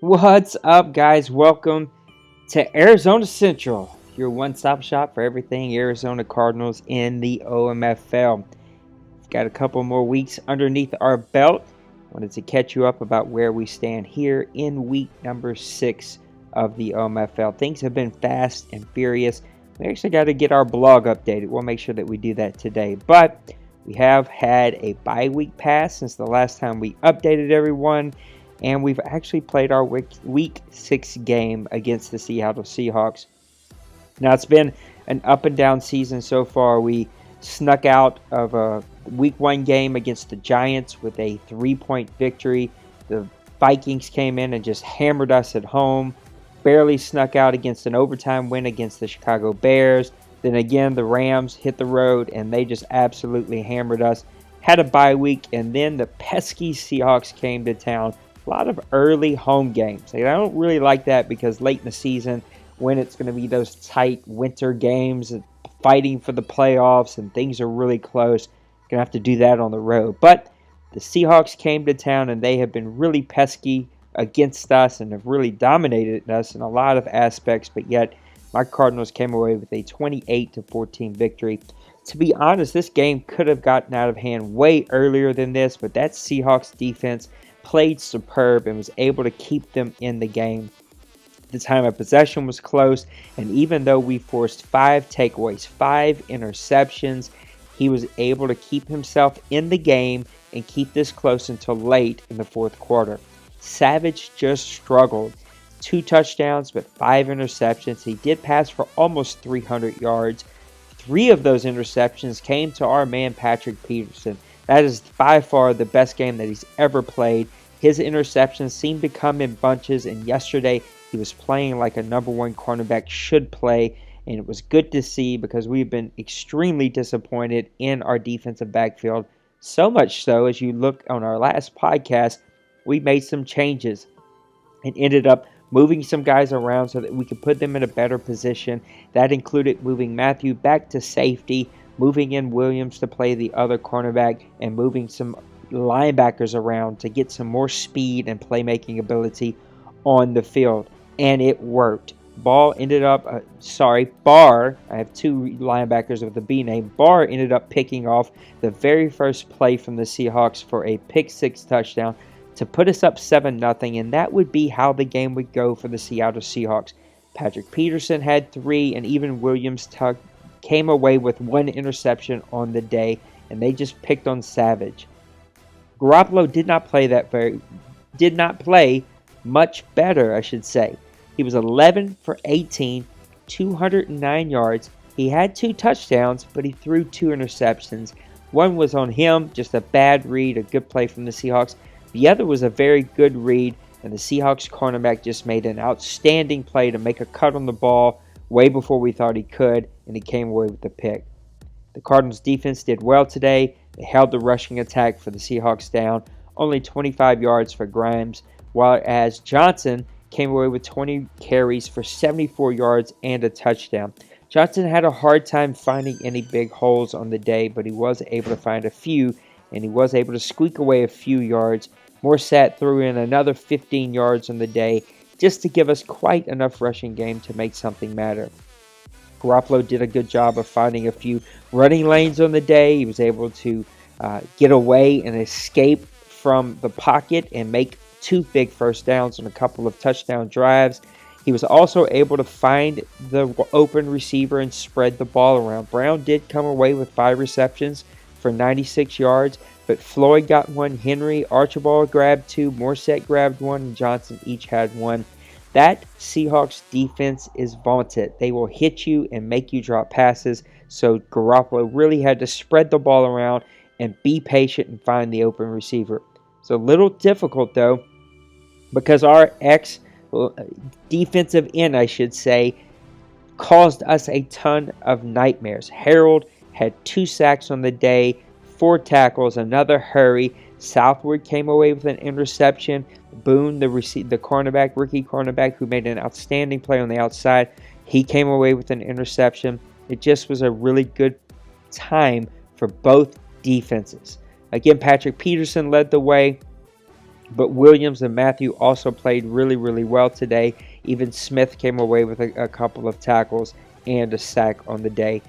What's up, guys? Welcome to Arizona Central, your one-stop shop for everything Arizona Cardinals in the OMFL. We've got a couple more weeks underneath our belt. Wanted to catch you up about where we stand here in week number 6 of the OMFL. Things have been fast and furious. We actually got to get our blog updated. We'll make sure that we do that today. But we have had a bye week pass since the last time we updated everyone. And we've actually played our week 6 game against the Seattle Seahawks. Now, it's been an up and down season so far. We snuck out of a week 1 game against the Giants with a 3-point victory. The Vikings came in and just hammered us at home. Barely snuck out against an overtime win against the Chicago Bears. Then again, the Rams hit the road and they just absolutely hammered us. Had a bye week, and then the pesky Seahawks came to town. A lot of early home games. I don't really like that because late in the season, when it's going to be those tight winter games, fighting for the playoffs, and things are really close, you're going to have to do that on the road. But the Seahawks came to town, and they have been really pesky against us and have really dominated us in a lot of aspects. But yet, my Cardinals came away with a 28-14 victory. To be honest, this game could have gotten out of hand way earlier than this, but that Seahawks defense played superb and was able to keep them in the game. The time of possession was close, and even though we forced 5 takeaways, 5 interceptions, he was able to keep himself in the game and keep this close until late in the fourth quarter. Savage just struggled. 2 touchdowns, but 5 interceptions. He did pass for almost 300 yards. 3 of those interceptions came to our man Patrick Peterson. That is by far the best game that he's ever played. His interceptions seem to come in bunches, and yesterday he was playing like a number 1 cornerback should play, and it was good to see because we've been extremely disappointed in our defensive backfield. So much so, as you look on our last podcast, we made some changes and ended up moving some guys around so that we could put them in a better position. That included moving Matthew back to safety, moving in Williams to play the other cornerback, and moving some linebackers around to get some more speed and playmaking ability on the field. And it worked. Barr, I have 2 linebackers with the B name. Barr ended up picking off the very first play from the Seahawks for a pick-6 touchdown to put us up 7-0, and that would be how the game would go for the Seattle Seahawks. Patrick Peterson had 3, and even Williams came away with 1 interception on the day, and they just picked on Savage. Garoppolo did not play much better, I should say. He was 11 for 18, 209 yards. He had 2 touchdowns, but he threw 2 interceptions. One was on him, just a bad read, a good play from the Seahawks. The other was a very good read, and the Seahawks cornerback just made an outstanding play to make a cut on the ball way before we thought he could, and he came away with the pick. The Cardinals defense did well today. They held the rushing attack for the Seahawks down, only 25 yards for Grimes, whereas Johnson came away with 20 carries for 74 yards and a touchdown. Johnson had a hard time finding any big holes on the day, but he was able to find a few, and he was able to squeak away a few yards. Morsat threw in another 15 yards on the day, just to give us quite enough rushing game to make something matter. Garoppolo did a good job of finding a few running lanes on the day. He was able to get away and escape from the pocket and make 2 big first downs and a couple of touchdown drives. He was also able to find the open receiver and spread the ball around. Brown did come away with 5 receptions for 96 yards, but Floyd got 1, Henry, Archibald grabbed 2, Morsat grabbed 1, and Johnson each had 1. That Seahawks defense is vaunted. They will hit you and make you drop passes, so Garoppolo really had to spread the ball around and be patient and find the open receiver. It's a little difficult, though, because our defensive end, I should say, caused us a ton of nightmares. Harold had 2 sacks on the day, 4 tackles, another hurry. Southward came away with an interception. Boone, the rookie cornerback, who made an outstanding play on the outside, he came away with an interception. It just was a really good time for both defenses. Again, Patrick Peterson led the way. But Williams and Matthew also played really, really well today. Even Smith came away with a couple of tackles and a sack on the day.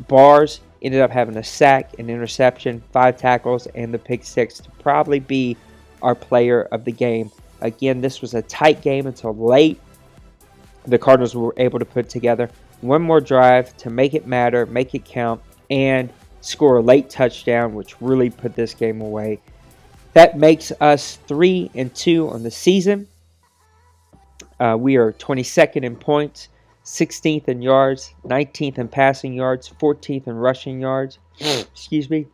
Bars ended up having a sack, an interception, 5 tackles, and the pick 6 to probably be our player of the game. Again, this was a tight game until late. The Cardinals were able to put together one more drive to make it matter, make it count, and score a late touchdown, which really put this game away. That makes us 3-2 on the season. We are 22nd in points, 16th in yards, 19th in passing yards, 14th in rushing yards. Excuse me.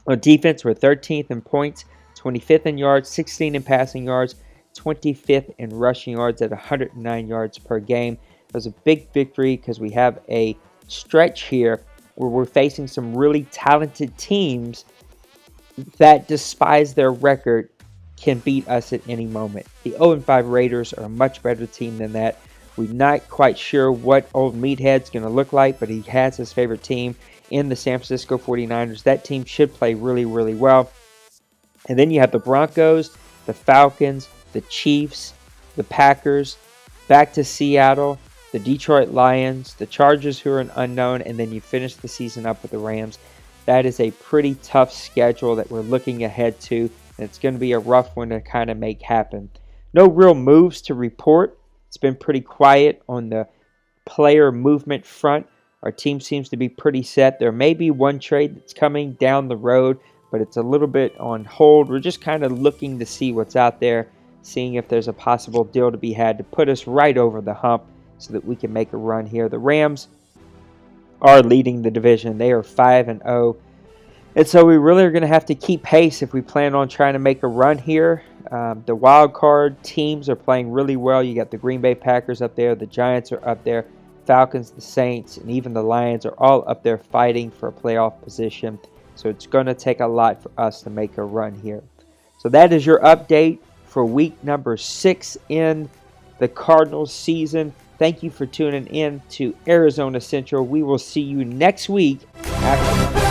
On defense, we're 13th in points, 25th in yards, 16th in passing yards, 25th in rushing yards at 109 yards per game. It was a big victory because we have a stretch here where we're facing some really talented teams that, despite their record, can beat us at any moment. The 0-5 Raiders are a much better team than that. We're not quite sure what Old Meathead's going to look like, but he has his favorite team in the San Francisco 49ers. That team should play really, really well. And then you have the Broncos, the Falcons, the Chiefs, the Packers, back to Seattle, the Detroit Lions, the Chargers, who are an unknown, and then you finish the season up with the Rams. That is a pretty tough schedule that we're looking ahead to, and it's going to be a rough one to kind of make happen. No real moves to report. It's been pretty quiet on the player movement front. Our team seems to be pretty set. There may be one trade that's coming down the road, but it's a little bit on hold. We're just kind of looking to see what's out there, seeing if there's a possible deal to be had to put us right over the hump so that we can make a run here. The Rams are leading the division. They are 5-0. And so we really are going to have to keep pace if we plan on trying to make a run here. The wild card teams are playing really well. You got the Green Bay Packers up there. The Giants are up there. Falcons, the Saints, and even the Lions are all up there fighting for a playoff position. So it's going to take a lot for us to make a run here. So that is your update for week number 6 in the Cardinals season. Thank you for tuning in to Arizona Central. We will see you next week after